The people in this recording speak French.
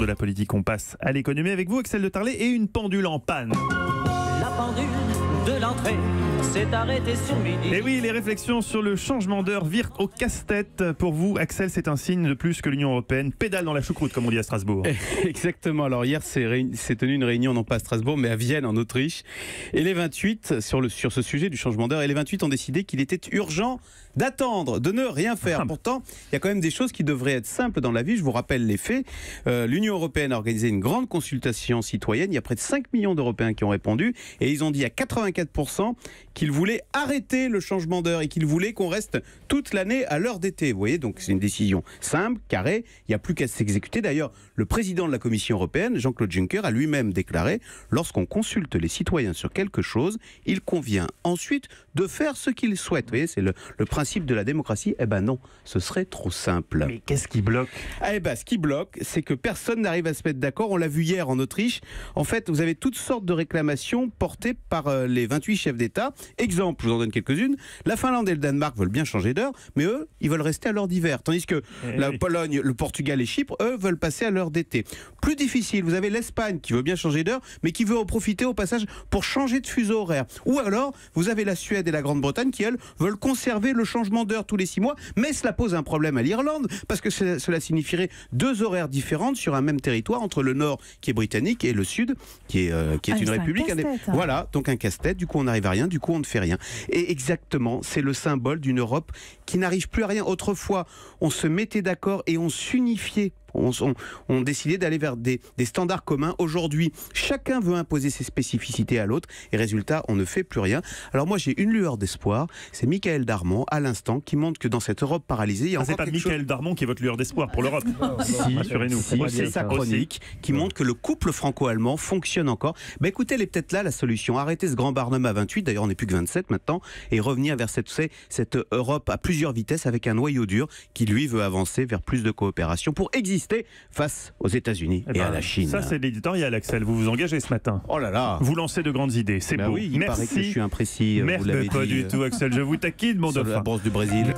de la politique, on passe à l'économie avec vous, Axel de Tarlet, et une pendule en panne. La pendule de l'entrée s'est arrêtée sur midi. Et oui, les réflexions sur le changement d'heure virent au casse-tête. Pour vous, Axel, c'est un signe de plus que l'Union européenne pédale dans la choucroute, comme on dit à Strasbourg. Exactement. Alors hier, s'est tenue une réunion, non pas à Strasbourg, mais à Vienne, en Autriche. Et les 28, sur ce sujet du changement d'heure, et les 28 ont décidé qu'il était urgent d'attendre, de ne rien faire. Pourtant, il y a quand même des choses qui devraient être simples dans la vie. Je vous rappelle les faits. L'Union européenne a organisé une grande consultation citoyenne. Il y a près de 5 millions d'Européens qui ont répondu. Et ils ont dit à 84% qu'ils voulaient arrêter le changement d'heure et qu'ils voulaient qu'on reste toute l'année à l'heure d'été. Vous voyez, donc c'est une décision simple, carrée. Il n'y a plus qu'à s'exécuter. D'ailleurs, le président de la Commission européenne, Jean-Claude Juncker, a lui-même déclaré « Lorsqu'on consulte les citoyens sur quelque chose, il convient ensuite de faire ce qu'ils souhaitent. » Vous voyez, c'est le principe de la démocratie. Eh ben non, ce serait trop simple. Mais qu'est-ce qui bloque ? Eh ben, ce qui bloque, c'est que personne n'arrive à se mettre d'accord. On l'a vu hier en Autriche. En fait, vous avez toutes sortes de réclamations portées par les 28 chefs d'État. Exemple, je vous en donne quelques-unes. La Finlande et le Danemark veulent bien changer d'heure, mais eux, ils veulent rester à l'heure d'hiver. Tandis que la Pologne, le Portugal et Chypre, eux, veulent passer à l'heure d'été. Plus difficile, vous avez l'Espagne qui veut bien changer d'heure, mais qui veut en profiter au passage pour changer de fuseau horaire. Ou alors, vous avez la Suède et la Grande-Bretagne qui, elles, veulent conserver le changement d'heure tous les 6 mois, mais cela pose un problème à l'Irlande, parce que cela signifierait 2 horaires différentes sur un même territoire, entre le nord qui est britannique et le sud qui est une république. Voilà, donc un casse-tête, du coup on n'arrive à rien, du coup on ne fait rien. Et exactement, c'est le symbole d'une Europe qui n'arrive plus à rien. Autrefois, on se mettait d'accord et on s'unifiait. On décidait d'aller vers des standards communs. Aujourd'hui, chacun veut imposer ses spécificités à l'autre et résultat, on ne fait plus rien. Alors moi, j'ai une lueur d'espoir. C'est Michael Darmon, à l'instant, qui montre que dans cette Europe paralysée, il y a encore c'est pas Michael Darmon qui est votre lueur d'espoir pour l'Europe. Rassurez-nous. C'est sa chronique qui montre que le couple franco-allemand fonctionne encore. Ben écoutez, elle est peut-être là la solution. Arrêter ce grand barnum à 28, d'ailleurs on n'est plus que 27 maintenant, et revenir vers cette Europe à plusieurs vitesses avec un noyau dur qui lui veut avancer vers plus de coopération pour exister face aux États-Unis et à la Chine. Ça, c'est l'éditorial, Axel. Vous vous engagez ce matin. Oh là là. Vous lancez de grandes idées. C'est beau. Oui, il paraît que je suis imprécis. Merci. Pas du tout, Axel. Je vous taquine, mon dauphin. Sur la bourse du Brésil.